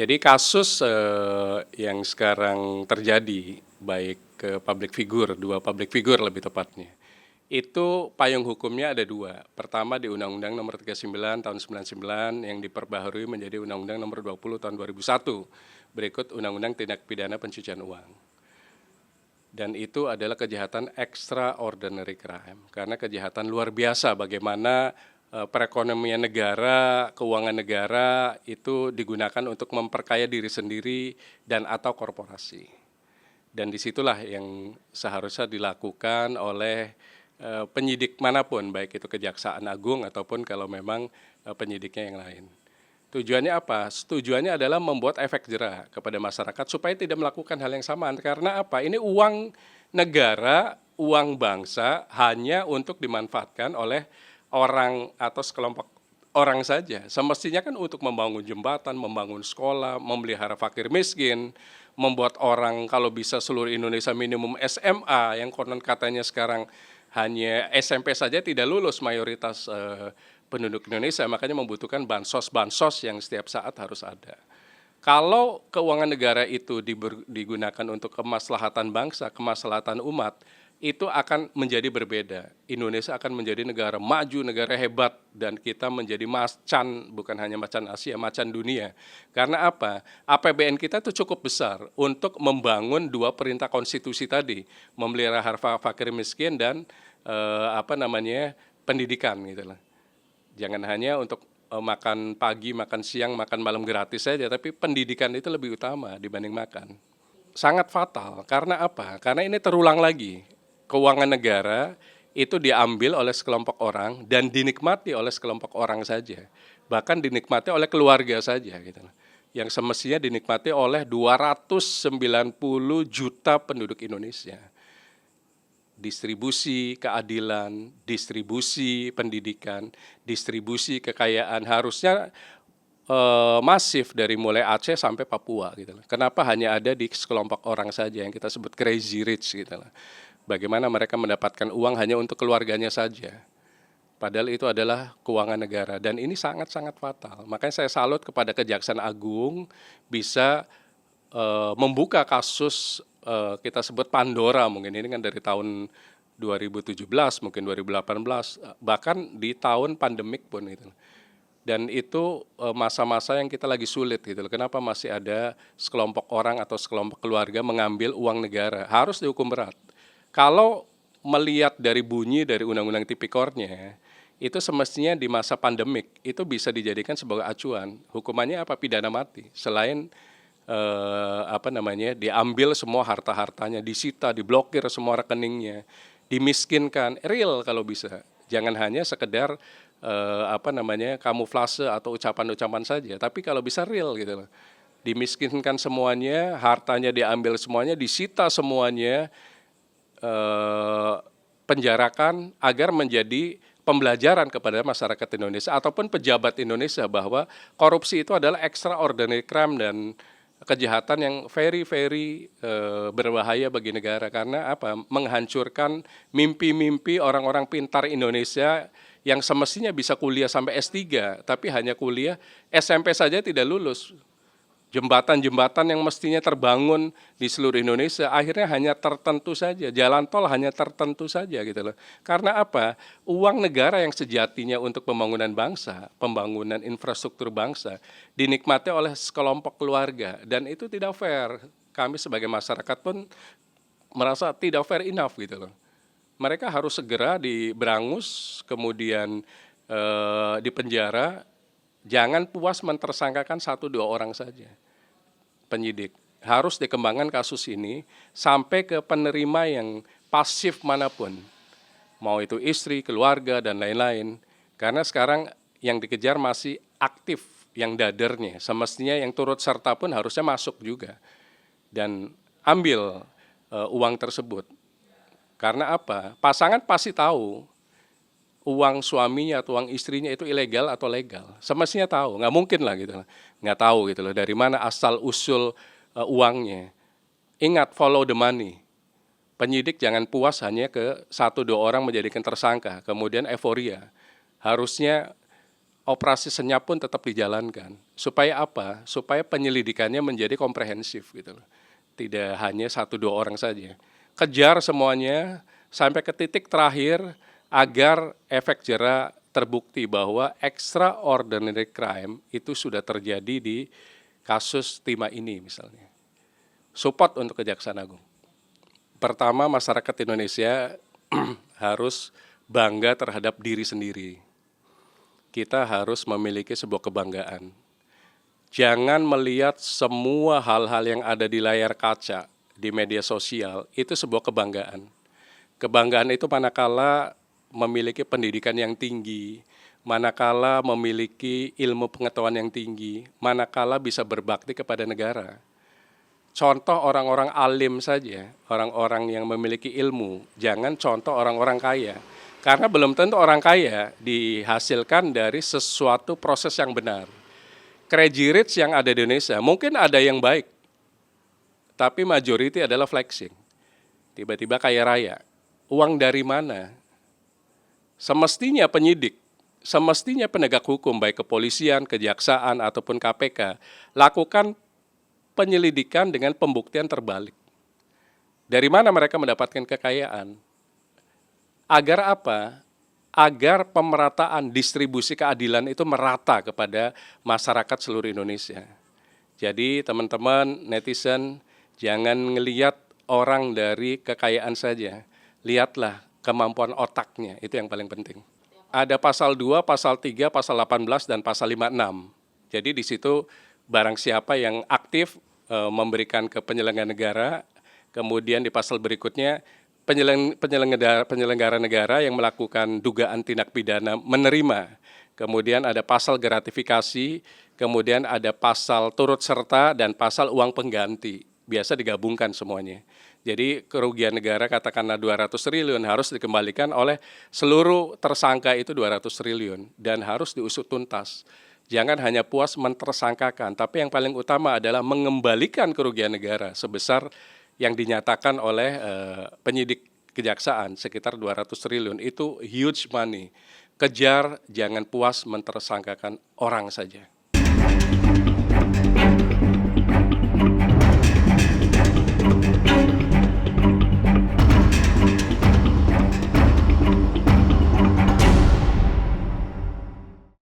Jadi kasus yang sekarang terjadi, baik ke public figure, dua public figure lebih tepatnya, itu payung hukumnya ada dua. Pertama di Undang-Undang Nomor 39 Tahun 99 yang diperbaharui menjadi Undang-Undang Nomor 20 Tahun 2001, berikut Undang-Undang Tindak Pidana Pencucian Uang. Dan itu adalah kejahatan extraordinary crime, karena kejahatan luar biasa bagaimana perekonomian negara, keuangan negara itu digunakan untuk memperkaya diri sendiri dan atau korporasi. Dan disitulah yang seharusnya dilakukan oleh penyidik manapun, baik itu Kejaksaan Agung ataupun kalau memang penyidiknya yang lain. Tujuannya apa? Tujuannya adalah membuat efek jera kepada masyarakat supaya tidak melakukan hal yang sama. Karena apa? Ini uang negara, uang bangsa hanya untuk dimanfaatkan oleh orang atau sekelompok orang saja. Semestinya kan untuk membangun jembatan, membangun sekolah, memelihara fakir miskin, membuat orang kalau bisa seluruh Indonesia minimum SMA yang konon katanya sekarang hanya SMP saja tidak lulus mayoritas penduduk Indonesia, makanya membutuhkan bansos-bansos yang setiap saat harus ada. Kalau keuangan negara itu digunakan untuk kemaslahatan bangsa, kemaslahatan umat, itu akan menjadi berbeda. Indonesia akan menjadi negara maju, negara hebat, dan kita menjadi macan, bukan hanya macan Asia, macan dunia. Karena apa? APBN kita itu cukup besar untuk membangun dua perintah konstitusi tadi, memelihara harta fakir miskin dan pendidikan gitu lah. Jangan hanya untuk makan pagi, makan siang, makan malam gratis saja, tapi pendidikan itu lebih utama dibanding makan. Sangat fatal, karena apa? Karena ini terulang lagi. Keuangan negara itu diambil oleh sekelompok orang dan dinikmati oleh sekelompok orang saja. Bahkan dinikmati oleh keluarga saja gitu. Yang semestinya dinikmati oleh 290 juta penduduk Indonesia. Distribusi keadilan, distribusi pendidikan, distribusi kekayaan harusnya masif dari mulai Aceh sampai Papua gitu. Kenapa hanya ada di sekelompok orang saja yang kita sebut crazy rich gitu. Bagaimana mereka mendapatkan uang hanya untuk keluarganya saja. Padahal itu adalah keuangan negara dan ini sangat-sangat fatal. Makanya saya salut kepada Kejaksaan Agung bisa membuka kasus kita sebut Pandora, mungkin ini kan dari tahun 2017 mungkin 2018 bahkan di tahun pandemik pun itu. Dan itu masa-masa yang kita lagi sulit gitu. Kenapa masih ada sekelompok orang atau sekelompok keluarga mengambil uang negara? Harus dihukum berat. Kalau melihat dari bunyi dari Undang-Undang Tipikornya, itu semestinya di masa pandemik itu bisa dijadikan sebagai acuan. Hukumannya apa? Pidana mati. Selain diambil semua harta-hartanya, disita, diblokir semua rekeningnya, dimiskinkan, real kalau bisa. Jangan hanya sekedar kamuflase atau ucapan-ucapan saja, tapi kalau bisa real gitu loh. Dimiskinkan semuanya, hartanya diambil semuanya, disita semuanya, penjarakan agar menjadi pembelajaran kepada masyarakat Indonesia ataupun pejabat Indonesia bahwa korupsi itu adalah extraordinary crime dan kejahatan yang very berbahaya bagi negara karena apa? Menghancurkan mimpi-mimpi orang-orang pintar Indonesia yang semestinya bisa kuliah sampai S3 tapi hanya kuliah SMP saja tidak lulus. Jembatan-jembatan yang mestinya terbangun di seluruh Indonesia akhirnya hanya tertentu saja, jalan tol hanya tertentu saja gitu loh. Karena apa? Uang negara yang sejatinya untuk pembangunan bangsa, pembangunan infrastruktur bangsa dinikmati oleh sekelompok keluarga dan itu tidak fair. Kami sebagai masyarakat pun merasa tidak fair enough gitu loh. Mereka harus segera diberangus, kemudian dipenjara. Jangan puas mentersangkakan 1-2 orang saja. Penyidik harus dikembangkan kasus ini sampai ke penerima yang pasif manapun. Mau itu istri, keluarga, dan lain-lain. Karena sekarang yang dikejar masih aktif, yang dadernya. Semestinya yang turut serta pun harusnya masuk juga. Dan ambil uang tersebut. Karena apa? Pasangan pasti tahu uang suaminya atau uang istrinya itu ilegal atau legal. Semestinya tahu, nggak mungkin lah gitu. Nggak tahu gitu loh dari mana asal usul uangnya. Ingat, follow the money. Penyidik jangan puas hanya ke 1-2 orang menjadikan tersangka, kemudian euforia. Harusnya operasi senyap pun tetap dijalankan. Supaya apa? Supaya penyelidikannya menjadi komprehensif gitu loh. Tidak hanya 1-2 orang saja. Kejar semuanya sampai ke titik terakhir agar efek jera terbukti bahwa extraordinary crime itu sudah terjadi di kasus Timah ini misalnya. Support untuk Kejaksaan Agung. Pertama, masyarakat Indonesia harus bangga terhadap diri sendiri. Kita harus memiliki sebuah kebanggaan. Jangan melihat semua hal-hal yang ada di layar kaca, di media sosial, itu sebuah kebanggaan. Kebanggaan itu manakala memiliki pendidikan yang tinggi, manakala memiliki ilmu pengetahuan yang tinggi, manakala bisa berbakti kepada negara. Contoh orang-orang alim saja, orang-orang yang memiliki ilmu, jangan contoh orang-orang kaya. Karena belum tentu orang kaya dihasilkan dari sesuatu proses yang benar. Crazy rich yang ada di Indonesia, mungkin ada yang baik, tapi majority adalah flexing. Tiba-tiba kaya raya. Uang dari mana? Semestinya penyidik, semestinya penegak hukum, baik kepolisian, kejaksaan, ataupun KPK, lakukan penyelidikan dengan pembuktian terbalik. Dari mana mereka mendapatkan kekayaan? Agar apa? Agar pemerataan distribusi keadilan itu merata kepada masyarakat seluruh Indonesia. Jadi teman-teman netizen, jangan ngelihat orang dari kekayaan saja. Lihatlah kemampuan otaknya, itu yang paling penting. Ada pasal 2, pasal 3, pasal 18, dan pasal 56. Jadi di situ barang siapa yang aktif memberikan ke penyelenggara negara, kemudian di pasal berikutnya penyelenggara negara yang melakukan dugaan tindak pidana menerima. Kemudian ada pasal gratifikasi, kemudian ada pasal turut serta dan pasal uang pengganti. Biasa digabungkan semuanya. Jadi kerugian negara katakanlah 200 triliun harus dikembalikan oleh seluruh tersangka itu 200 triliun dan harus diusut tuntas. Jangan hanya puas mentersangkakan, tapi yang paling utama adalah mengembalikan kerugian negara sebesar yang dinyatakan oleh penyidik kejaksaan sekitar 200 triliun. Itu huge money. Kejar, jangan puas mentersangkakan orang saja.